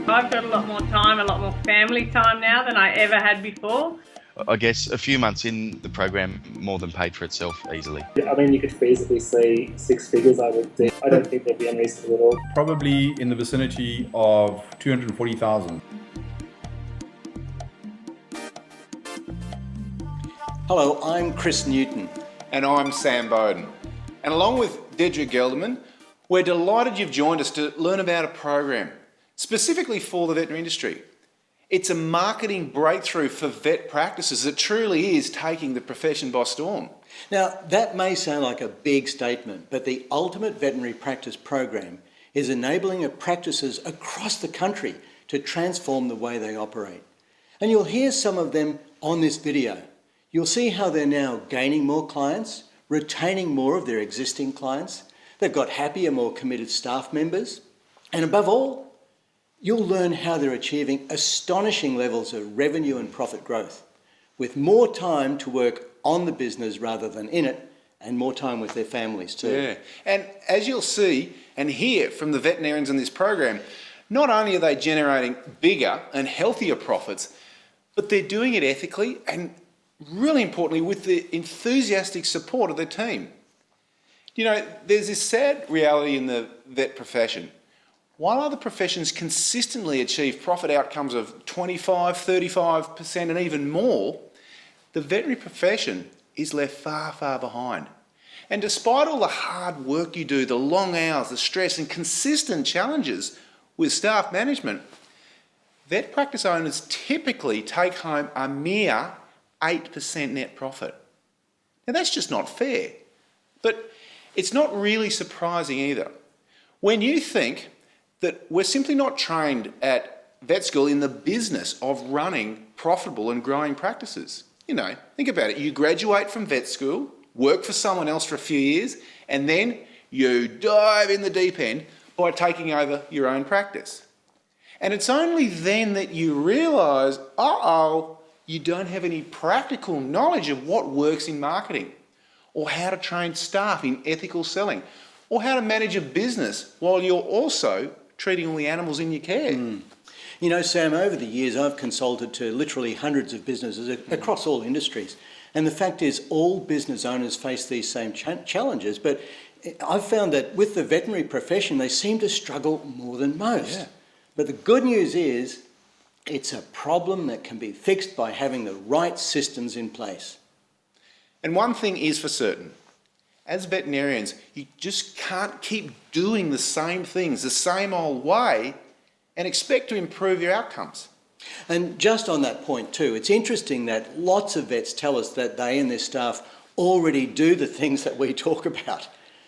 I've got a lot more time, a lot more family time now than I ever had before. I guess a few months in, the program more than paid for itself easily. I mean, you could feasibly see six figures, I would think. I don't think that'd be unreasonable at all. Probably in the vicinity of 240,000. Hello, I'm Chris Newton. And I'm Sam Bowden. And along with Deirdre Gelderman, we're delighted you've joined us to learn about a program specifically for the veterinary industry. It's a marketing breakthrough for vet practices that truly is taking the profession by storm. Now, that may sound like a big statement, but the Ultimate Veterinary Practice Program is enabling practices across the country to transform the way they operate. And you'll hear some of them on this video. You'll see how they're now gaining more clients, retaining more of their existing clients. They've got happier, more committed staff members. And above all, you'll learn how they're achieving astonishing levels of revenue and profit growth, with more time to work on the business rather than in it, and more time with their families too. Yeah, and as you'll see and hear from the veterinarians in this program, not only are they generating bigger and healthier profits, but they're doing it ethically and, really importantly, with the enthusiastic support of their team. You know, there's this sad reality in the vet profession. While other professions consistently achieve profit outcomes of 25, 35% and even more, the veterinary profession is left far, far behind. And despite all the hard work you do, the long hours, the stress and consistent challenges with staff management, vet practice owners typically take home a mere 8% net profit. Now that's just not fair, but it's not really surprising either. When you think that we're simply not trained at vet school in the business of running profitable and growing practices. You know, think about it. You graduate from vet school, work for someone else for a few years, and then you dive in the deep end by taking over your own practice. And it's only then that you realise, you don't have any practical knowledge of what works in marketing, or how to train staff in ethical selling, or how to manage a business while you're also treating all the animals in your care. You know, Sam, over the years I've consulted to literally hundreds of businesses across all industries. And the fact is all business owners face these same challenges, but I've found that with the veterinary profession they seem to struggle more than most. Yeah. But the good news is it's a problem that can be fixed by having the right systems in place. And one thing is for certain, as veterinarians, you just can't keep doing the same things the same old way and expect to improve your outcomes. And just on that point too, it's interesting that lots of vets tell us that they and their staff already do the things that we talk about.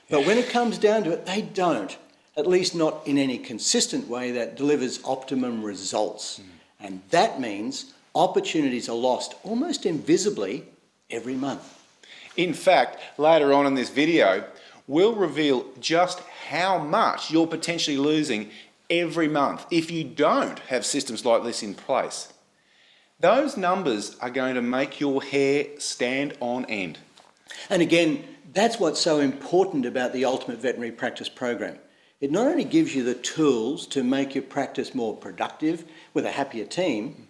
But when it comes down to it, they don't, at least not in any consistent way that delivers optimum results. And that means opportunities are lost almost invisibly every month. In fact, later on in this video, we'll reveal just how much you're potentially losing every month if you don't have systems like this in place. Those numbers are going to make your hair stand on end. And again, that's what's so important about the Ultimate Veterinary Practice Program. It not only gives you the tools to make your practice more productive with a happier team,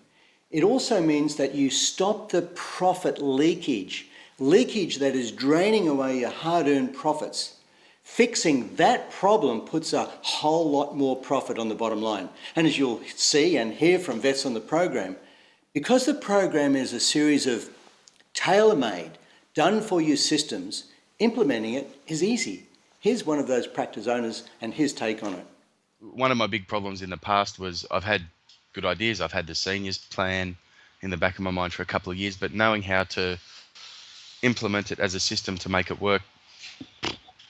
it also means that you stop the profit leakage that is draining away your hard-earned profits. Fixing that problem puts a whole lot more profit on the bottom line. And as you'll see and hear from vets on the program, because the program is a series of tailor-made, done-for-you systems, implementing it is easy. Here's one of those practice owners and his take on it. One of my big problems in the past was I've had good ideas. I've had the seniors plan in the back of my mind for a couple of years, but knowing how to implement it as a system to make it work,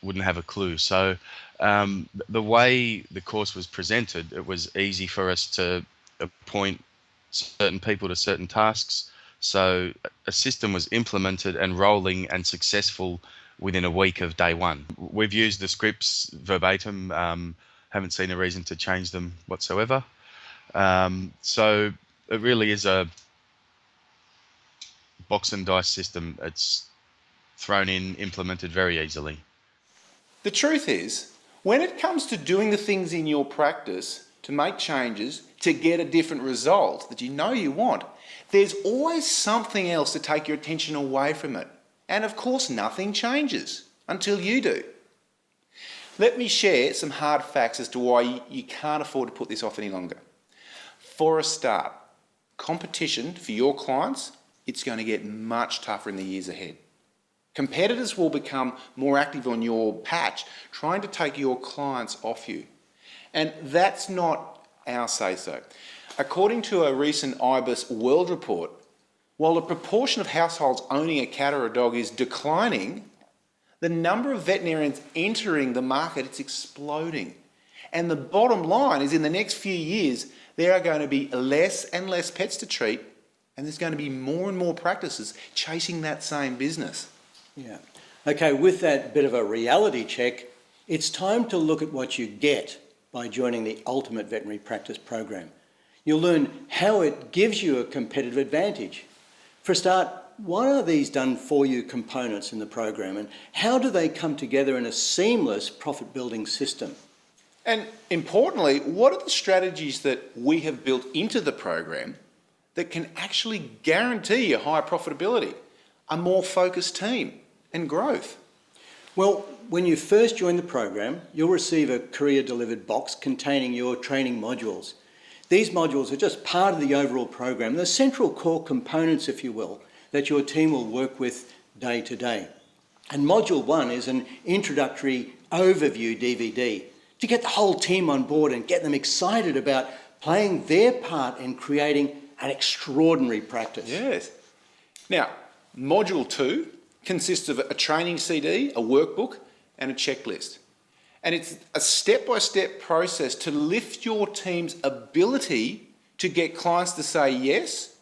wouldn't have a clue. So the way the course was presented, it was easy for us to appoint certain people to certain tasks. So a system was implemented and rolling and successful within a week of day one. We've used the scripts verbatim, haven't seen a reason to change them whatsoever. So it really is a box and dice system. It's thrown in, implemented very easily. The truth is, when it comes to doing the things in your practice to make changes, to get a different result that you know you want, there's always something else to take your attention away from it. And of course, nothing changes until you do. Let me share some hard facts as to why you can't afford to put this off any longer. For a start, competition for your clients, it's going to get much tougher in the years ahead. Competitors will become more active on your patch, trying to take your clients off you. And that's not our say-so. According to a recent IBIS World Report, while the proportion of households owning a cat or a dog is declining, the number of veterinarians entering the market, it's exploding. And the bottom line is in the next few years, there are going to be less and less pets to treat, and there's going to be more and more practices chasing that same business. Yeah. Okay, with that bit of a reality check, it's time to look at what you get by joining the Ultimate Veterinary Practice program. You'll learn how it gives you a competitive advantage. For a start, what are these done-for-you components in the program, and how do they come together in a seamless profit-building system? And importantly, what are the strategies that we have built into the program that can actually guarantee you higher profitability, a more focused team, and growth? Well, when you first join the program, you'll receive a courier-delivered box containing your training modules. These modules are just part of the overall program, the central core components, if you will, that your team will work with day to day. And Module 1 is an introductory overview DVD to get the whole team on board and get them excited about playing their part in creating an extraordinary practice. Yes. Now, Module 2 consists of a training CD, a workbook, and a checklist. And it's a step-by-step process to lift your team's ability to get clients to say yes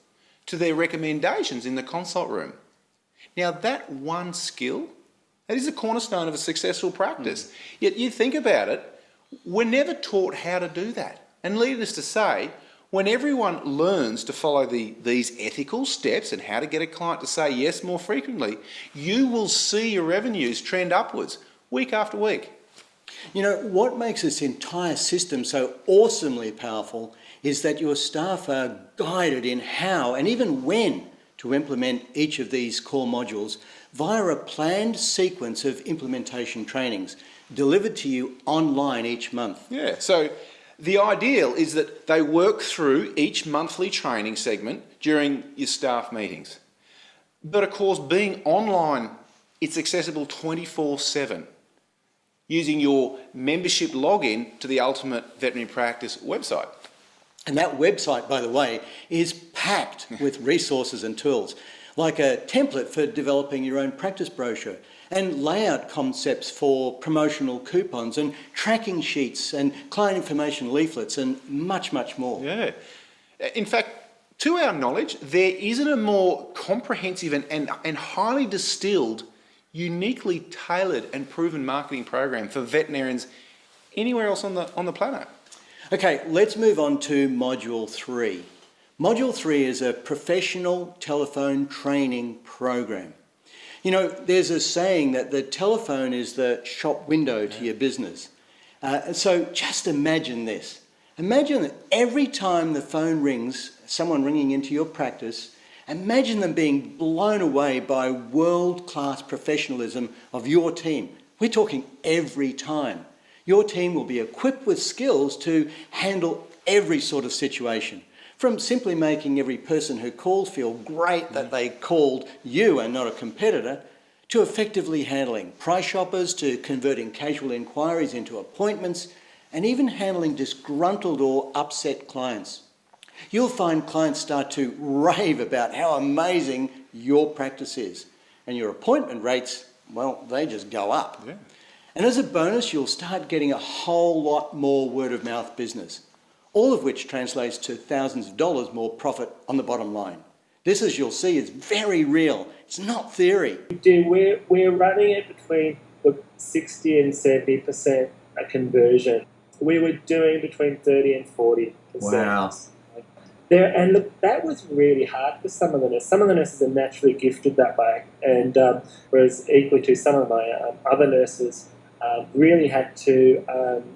to their recommendations in the consult room. Now, that one skill, that is a cornerstone of a successful practice. Yet you think about it, we're never taught how to do that. And needless to say, when everyone learns to follow these ethical steps and how to get a client to say yes more frequently, you will see your revenues trend upwards week after week. You know, what makes this entire system so awesomely powerful is that your staff are guided in how and even when to implement each of these core modules via a planned sequence of implementation trainings delivered to you online each month. Yeah, so the ideal is that they work through each monthly training segment during your staff meetings. But of course, being online, it's accessible 24/7 using your membership login to the Ultimate Veterinary Practice website. And that website, by the way, is packed with resources and tools, like a template for developing your own practice brochure, and layout concepts for promotional coupons, and tracking sheets, and client information leaflets, and much, much more. Yeah. In fact, to our knowledge, there isn't a more comprehensive and highly distilled, uniquely tailored and proven marketing program for veterinarians anywhere else on the planet. Okay, let's move on to Module 3. Module 3 is a professional telephone training program. You know, there's a saying that the telephone is the shop window to your business. So just imagine this. Imagine that every time the phone rings, someone ringing into your practice, imagine them being blown away by world-class professionalism of your team. We're talking every time. Your team will be equipped with skills to handle every sort of situation, from simply making every person who calls feel great that they called you and not a competitor, to effectively handling price shoppers, to converting casual inquiries into appointments, and even handling disgruntled or upset clients. You'll find clients start to rave about how amazing your practice is, and your appointment rates, well, they just go up. Yeah. And as a bonus, you'll start getting a whole lot more word-of-mouth business, all of which translates to thousands of dollars more profit on the bottom line. This, as you'll see, is very real. It's not theory. We're running it between 60 and 70% a conversion. We were doing between 30 and 40%. Wow. And look, that was really hard for some of the nurses. Some of the nurses are naturally gifted that way, and whereas equally to some of my other nurses really had to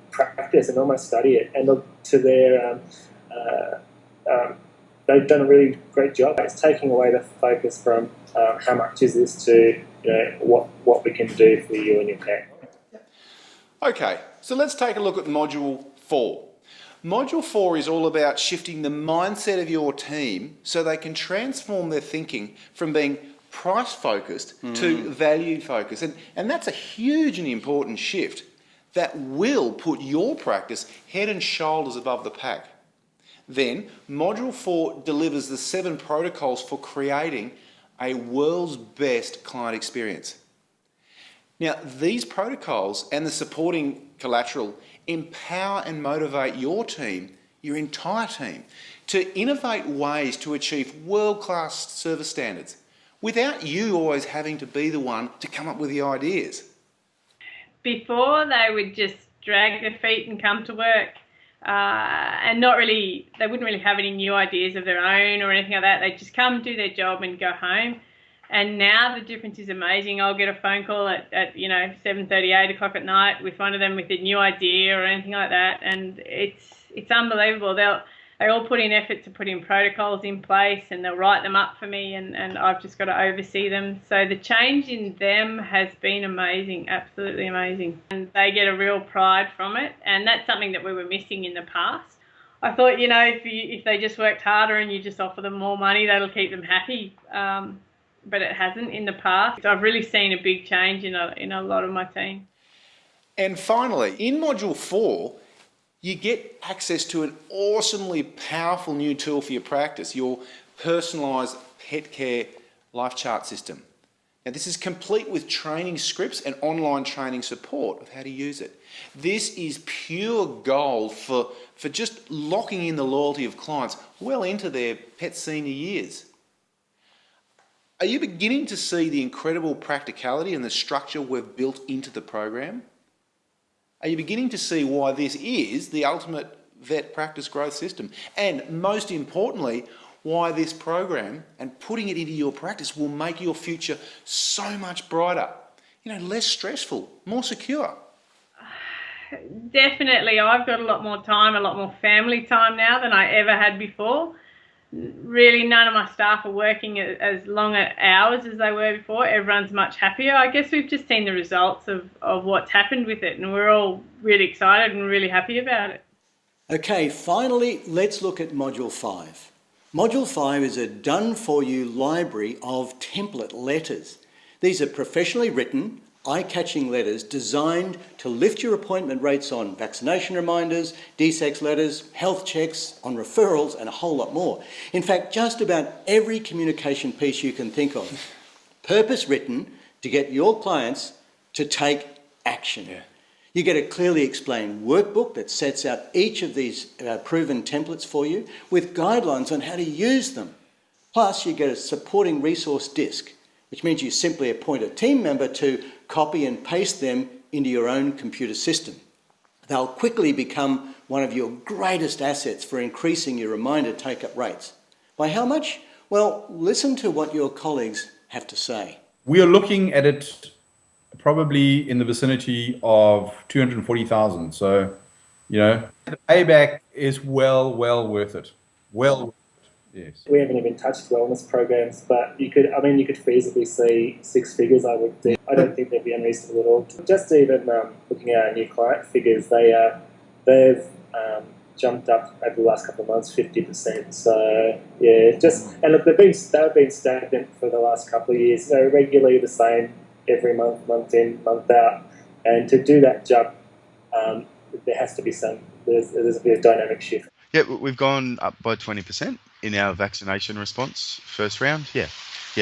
practice and almost study it and look to their they've done a really great job. It's taking away the focus from how much is this to what we can do for you and your pet. Okay, so let's take a look at Module 4. Module 4 is all about shifting the mindset of your team so they can transform their thinking from being price-focused to value-focused. And that's a huge and important shift that will put your practice head and shoulders above the pack. Then, Module 4 delivers the 7 protocols for creating a world's best client experience. Now, these protocols and the supporting collateral empower and motivate your team, your entire team, to innovate ways to achieve world-class service standards without you always having to be the one to come up with the ideas. Before, they would just drag their feet and come to work and they wouldn't really have any new ideas of their own or anything like that. They'd just come, do their job and go home. And now the difference is amazing. I'll get a phone call at 7:30, 8 o'clock at night with one of them with a new idea or anything like that, and it's unbelievable. They all put in effort to put in protocols in place, and they'll write them up for me, and I've just got to oversee them. So the change in them has been amazing, absolutely amazing, and they get a real pride from it, and that's something that we were missing in the past. I thought, if they just worked harder and you just offer them more money, that'll keep them happy. But it hasn't in the past. I've really seen a big change in a lot of my team. And finally, in Module 4, you get access to an awesomely powerful new tool for your practice, your personalised pet care life chart system. Now, this is complete with training scripts and online training support of how to use it. This is pure gold for just locking in the loyalty of clients well into their pet senior years. Are you beginning to see the incredible practicality and the structure we've built into the program? Are you beginning to see why this is the ultimate vet practice growth system? And most importantly, why this program and putting it into your practice will make your future so much brighter, less stressful, more secure. Definitely, I've got a lot more time, a lot more family time now than I ever had before. Really, none of my staff are working as long hours as they were before. Everyone's much happier. I guess we've just seen the results of what's happened with it, and we're all really excited and really happy about it. Okay, finally, let's look at Module 5. Module 5 is a done-for-you library of template letters. These are professionally written, eye-catching letters designed to lift your appointment rates on vaccination reminders, DSEX letters, health checks, on referrals, and a whole lot more. In fact, just about every communication piece you can think of. Purpose written to get your clients to take action. Yeah. You get a clearly explained workbook that sets out each of these proven templates for you with guidelines on how to use them. Plus, you get a supporting resource disk, which means you simply appoint a team member to copy and paste them into your own computer system. They'll quickly become one of your greatest assets for increasing your reminder take-up rates. By how much? Well, listen to what your colleagues have to say. We are looking at it probably in the vicinity of 240,000. So, the payback is well worth it. Well worth it, yes. We haven't even touched wellness programs, but you could feasibly see 6 figures, I would think. I don't think they'd be unreasonable at all. Just even looking at our new client figures, they've jumped up over the last couple of months 50%. So yeah, and look, they've been stagnant for the last couple of years. Regularly the same every month in, month out. And to do that jump, there has to be there's a bit of dynamic shift. Yeah, we've gone up by 20% in our vaccination response first round. Yeah.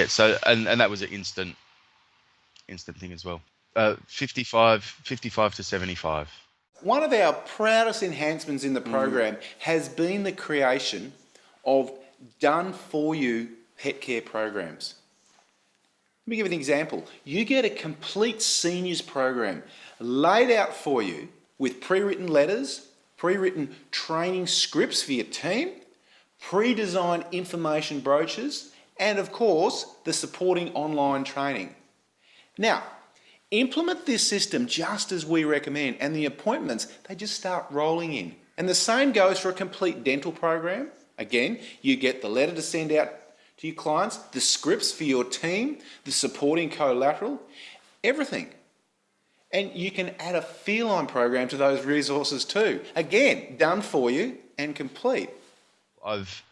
So and that was an instant thing as well. 55 to 75. One of our proudest enhancements in the program has been the creation of done-for-you pet care programs. Let me give an example. You get a complete seniors program laid out for you with pre-written letters, pre-written training scripts for your team, pre-designed information brochures, and of course, the supporting online training. Now, implement this system just as we recommend, and the appointments, they just start rolling in And the same goes for a complete dental program. Again, you get the letter to send out to your clients, the scripts for your team, the supporting collateral, everything. And you can add a feline program to those resources too. Again, done for you and complete. I've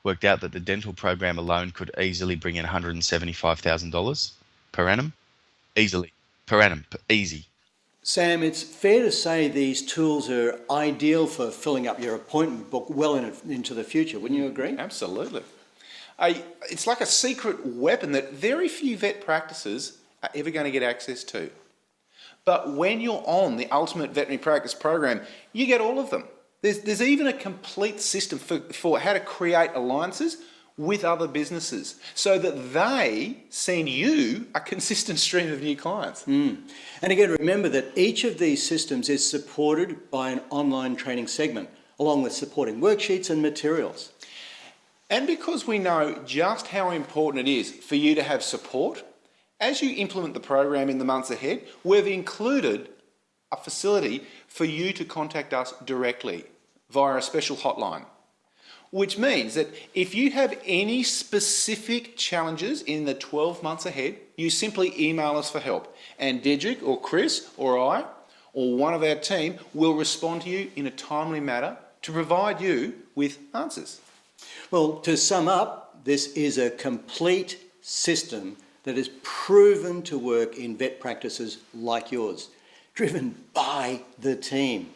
worked out that the dental program alone could easily bring in $175,000 per annum. Easily. Per annum. Easy. Sam, it's fair to say these tools are ideal for filling up your appointment book well into the future, wouldn't you agree? Absolutely. It's like a secret weapon that very few vet practices are ever going to get access to. But when you're on the Ultimate Veterinary Practice Program, you get all of them. There's even a complete system for how to create alliances with other businesses so that they send you a consistent stream of new clients. And again, remember that each of these systems is supported by an online training segment, along with supporting worksheets and materials. And because we know just how important it is for you to have support, as you implement the program in the months ahead, we've included a facility for you to contact us directly via a special hotline. Which means that if you have any specific challenges in the 12 months ahead, you simply email us for help. And Dedrick or Chris or I or one of our team will respond to you in a timely manner to provide you with answers. Well, to sum up, this is a complete system that is proven to work in vet practices like yours, driven by the team.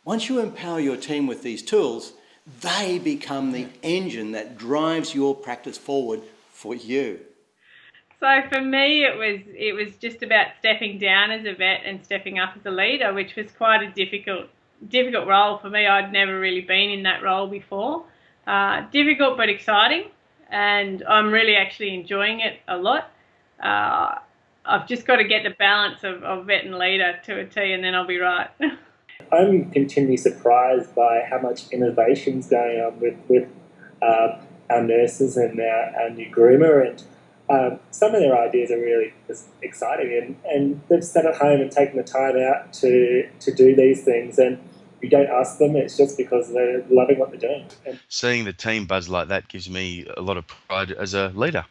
Once you empower your team with these tools, they become the engine that drives your practice forward for you. So for me, it was just about stepping down as a vet and stepping up as a leader, which was quite a difficult role for me. I'd never really been in that role before. Difficult but exciting, and I'm really actually enjoying it a lot. I've just got to get the balance of vet and leader to a T, and then I'll be right. I'm continually surprised by how much innovation's going on with our nurses and our new groomer, and some of their ideas are really just exciting, and they've sat at home and taken the time out to do these things, and you don't ask them, it's just because they're loving what they're doing. Seeing the team buzz like that gives me a lot of pride as a leader.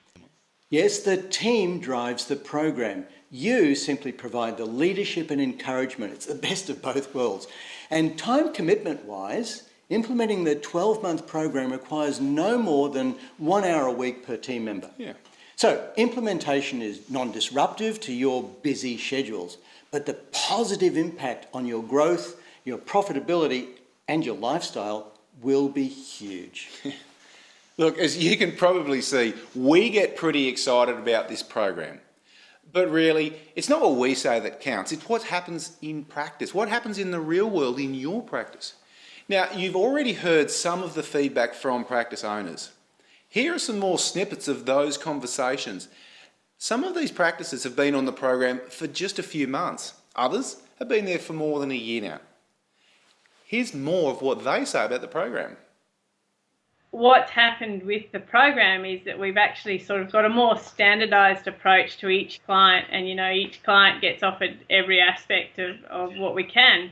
Yes, the team drives the program. You simply provide the leadership and encouragement. It's the best of both worlds. And time commitment-wise, implementing the 12-month program requires no more than 1 hour a week per team member. Yeah. So implementation is non-disruptive to your busy schedules, but the positive impact on your growth, your profitability, and your lifestyle will be huge. Look, as you can probably see, we get pretty excited about this program. But really, it's not what we say that counts. It's what happens in practice, what happens in the real world in your practice. Now, you've already heard some of the feedback from practice owners. Here are some more snippets of those conversations. Some of these practices have been on the program for just a few months. Others have been there for more than a year now. Here's more of what they say about the program. What's happened with the program is that we've actually sort of got a more standardized approach to each client, and each client gets offered every aspect of what we can.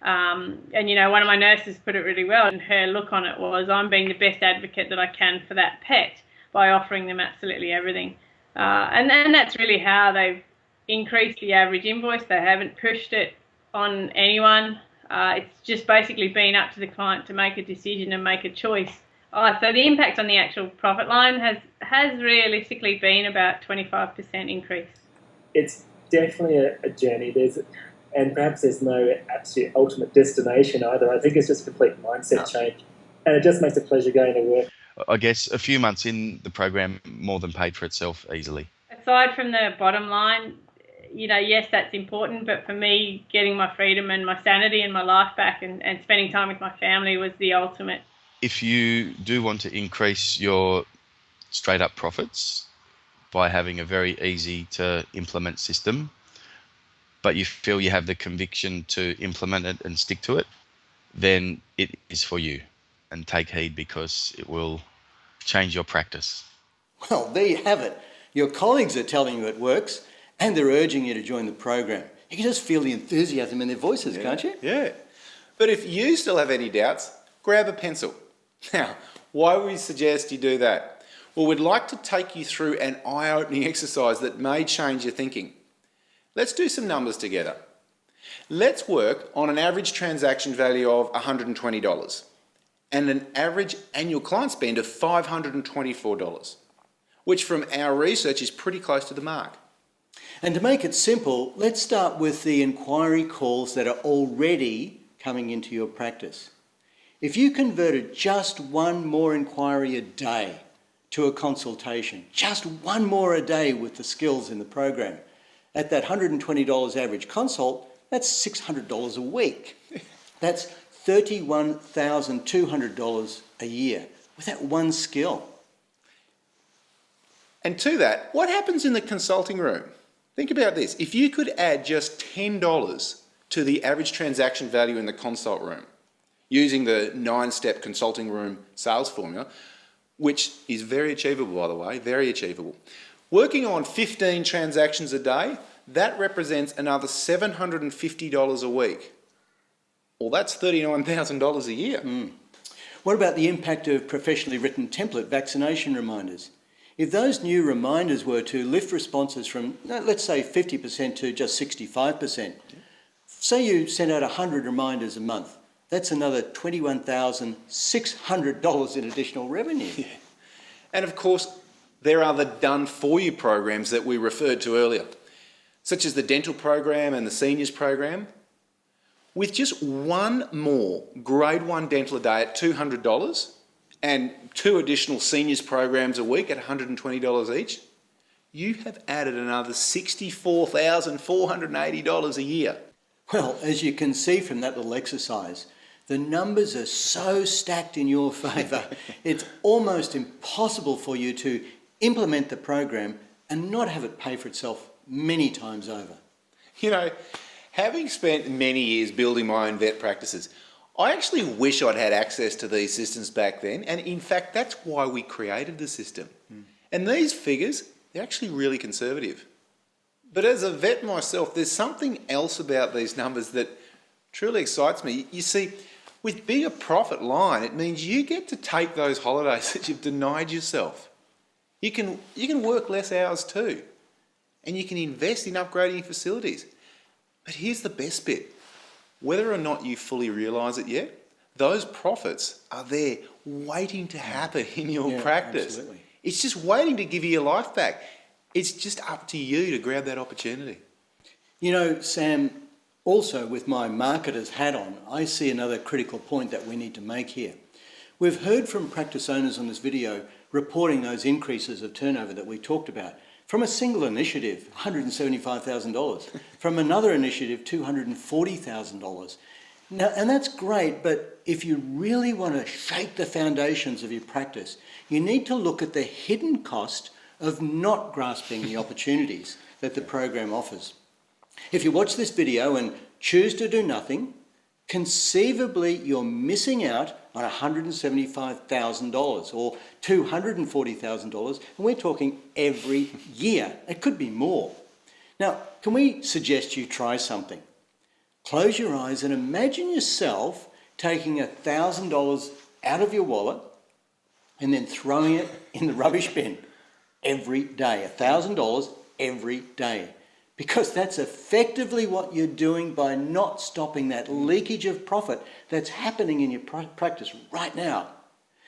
And one of my nurses put it really well, and her look on it was, I'm being the best advocate that I can for that pet by offering them absolutely everything. And that's really how they've increased the average invoice. They haven't pushed it on anyone. It's just basically been up to the client to make a decision and make a choice. So the impact on the actual profit line has realistically been about 25% increase. It's definitely a journey. And perhaps there's no absolute ultimate destination either. I think it's just a complete mindset change. And it just makes a pleasure going to work. I guess a few months in, the program more than paid for itself easily. Aside from the bottom line, yes, that's important. But for me, getting my freedom and my sanity and my life back and spending time with my family was the ultimate. If you do want to increase your straight up profits by having a very easy to implement system, but you feel you have the conviction to implement it and stick to it, then it is for you. And take heed, because it will change your practice. Well, there you have it. Your colleagues are telling you it works, and they're urging you to join the program. You can just feel the enthusiasm in their voices, can't you? Yeah. But if you still have any doubts, grab a pencil. Now, why would we suggest you do that? Well, we'd like to take you through an eye-opening exercise that may change your thinking. Let's do some numbers together. Let's work on an average transaction value of $120 and an average annual client spend of $524, which from our research is pretty close to the mark. And to make it simple, let's start with the inquiry calls that are already coming into your practice. If you converted just one more inquiry a day to a consultation, just one more a day with the skills in the program, at that $120 average consult, that's $600 a week. That's $31,200 a year with that one skill. And to that, what happens in the consulting room? Think about this. If you could add just $10 to the average transaction value in the consult room, using the 9-step consulting room sales formula, which is very achievable, by the way, very achievable. Working on 15 transactions a day, that represents another $750 a week. Well, that's $39,000 a year. What about the impact of professionally written template vaccination reminders? If those new reminders were to lift responses from, let's say, 50% to just 65%, say you sent out 100 reminders a month, that's another $21,600 in additional revenue. Yeah. And of course, there are the done-for-you programs that we referred to earlier, such as the dental program and the seniors program. With just one more grade 1 dental a day at $200 and 2 additional seniors programs a week at $120 each, you have added another $64,480 a year. Well, as you can see from that little exercise, the numbers are so stacked in your favour, it's almost impossible for you to implement the program and not have it pay for itself many times over. You know, having spent many years building my own vet practices, I actually wish I'd had access to these systems back then, and in fact that's why we created the system. And these figures, they're actually really conservative. But as a vet myself, there's something else about these numbers that truly excites me. You see, with bigger profit line, it means you get to take those holidays that you've denied yourself. You can work less hours too, and you can invest in upgrading your facilities. But here's the best bit. Whether or not you fully realise it yet, those profits are there waiting to happen in your practice. Absolutely. It's just waiting to give you your life back. It's just up to you to grab that opportunity. You know, Sam, also with my marketer's hat on, I see another critical point that we need to make here. We've heard from practice owners on this video reporting those increases of turnover that we talked about. From a single initiative, $175,000. From another initiative, $240,000. Now, and that's great, but if you really want to shake the foundations of your practice, you need to look at the hidden cost of not grasping the opportunities that the program offers. If you watch this video and choose to do nothing, conceivably you're missing out on $175,000 or $240,000, and we're talking every year. It could be more. Now, can we suggest you try something? Close your eyes and imagine yourself taking $1,000 out of your wallet and then throwing it in the rubbish bin every day. $1,000 every day. Because that's effectively what you're doing by not stopping that leakage of profit that's happening in your practice right now.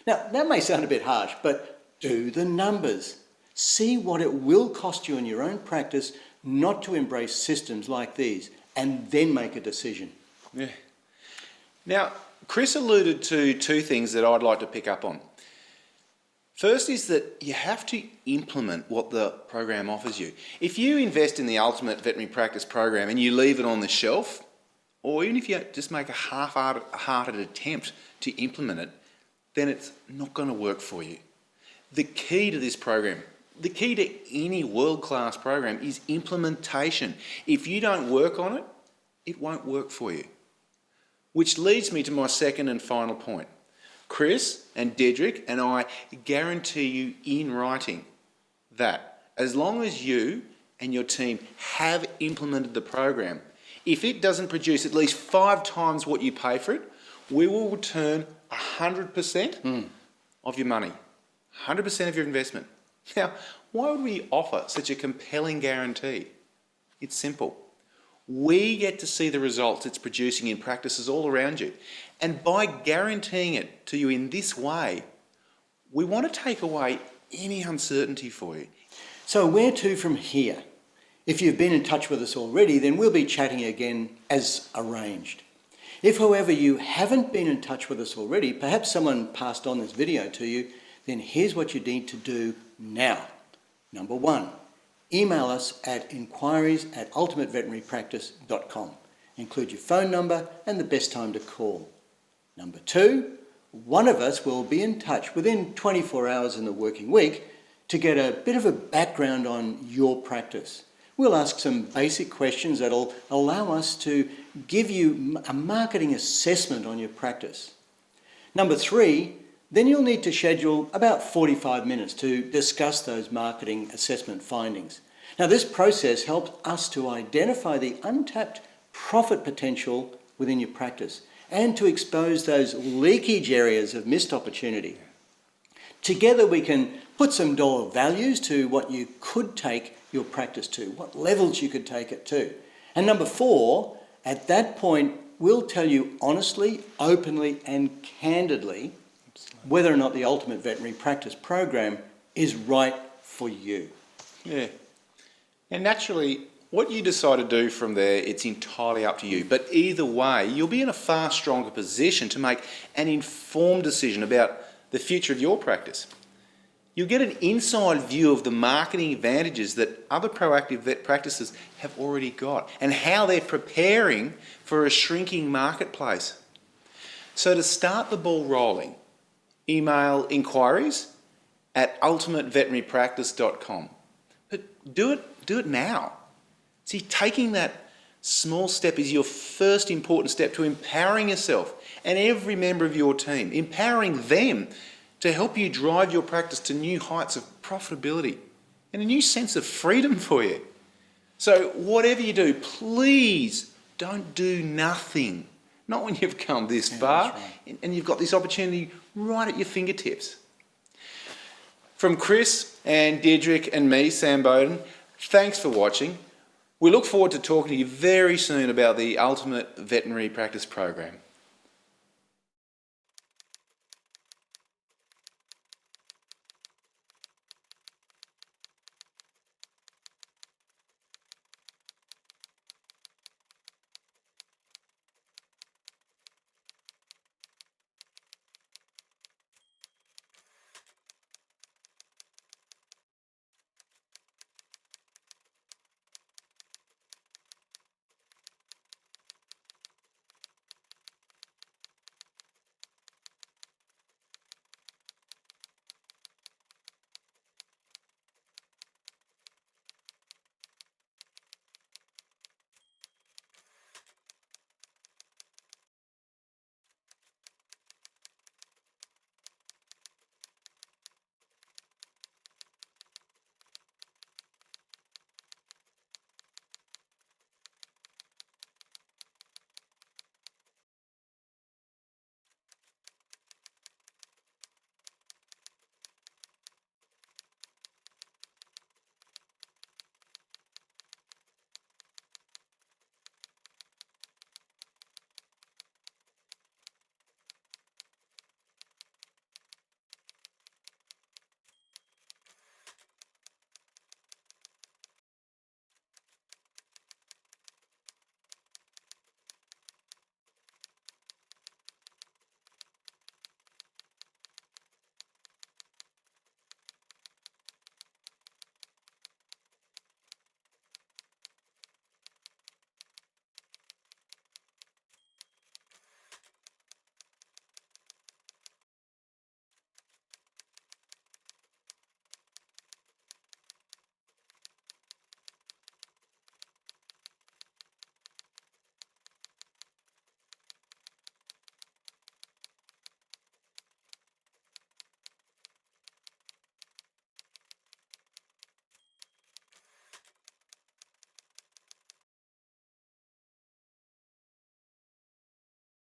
Now, that may sound a bit harsh, but do the numbers. See what it will cost you in your own practice not to embrace systems like these, and then make a decision. Yeah. Now, Chris alluded to 2 things that I'd like to pick up on. First is that you have to implement what the program offers you. If you invest in the Ultimate Veterinary Practice program and you leave it on the shelf, or even if you just make a half-hearted attempt to implement it, then it's not going to work for you. The key to this program, the key to any world-class program is implementation. If you don't work on it, it won't work for you. Which leads me to my second and final point. Chris and Dedrick and I guarantee you in writing that as long as you and your team have implemented the program, If it doesn't produce at least 5 times what you pay for it, we will return 100% of your money, 100% of your investment. Now, why would we offer such a compelling guarantee? It's simple. We get to see the results it's producing in practices all around you. And by guaranteeing it to you in this way, we want to take away any uncertainty for you. So where to from here? If you've been in touch with us already, then we'll be chatting again as arranged. If, however, you haven't been in touch with us already, perhaps someone passed on this video to you, then here's what you need to do now. Number 1, email us at enquiries@ultimateveterinarypractice.com. Include your phone number and the best time to call. Number 2, one of us will be in touch within 24 hours in the working week to get a bit of a background on your practice. We'll ask some basic questions that'll allow us to give you a marketing assessment on your practice. Number 3, then you'll need to schedule about 45 minutes to discuss those marketing assessment findings. Now, this process helps us to identify the untapped profit potential within your practice and to expose those leakage areas of missed opportunity. Together, we can put some dollar values to what you could take your practice to, what levels you could take it to. And number 4, at that point, we'll tell you honestly, openly, and candidly whether or not the Ultimate Veterinary Practice program is right for you. Yeah. And naturally, what you decide to do from there, it's entirely up to you. But either way, you'll be in a far stronger position to make an informed decision about the future of your practice. You'll get an inside view of the marketing advantages that other proactive vet practices have already got and how they're preparing for a shrinking marketplace. So to start the ball rolling, email enquiries@ultimateveterinarypractice.com. But do it now. See, taking that small step is your first important step to empowering yourself and every member of your team, empowering them to help you drive your practice to new heights of profitability and a new sense of freedom for you. So whatever you do, please don't do nothing. Not when you've come this far and you've got this opportunity right at your fingertips. From Chris and Deirdre and me, Sam Bowden, thanks for watching. We look forward to talking to you very soon about the Ultimate Veterinary Practice program.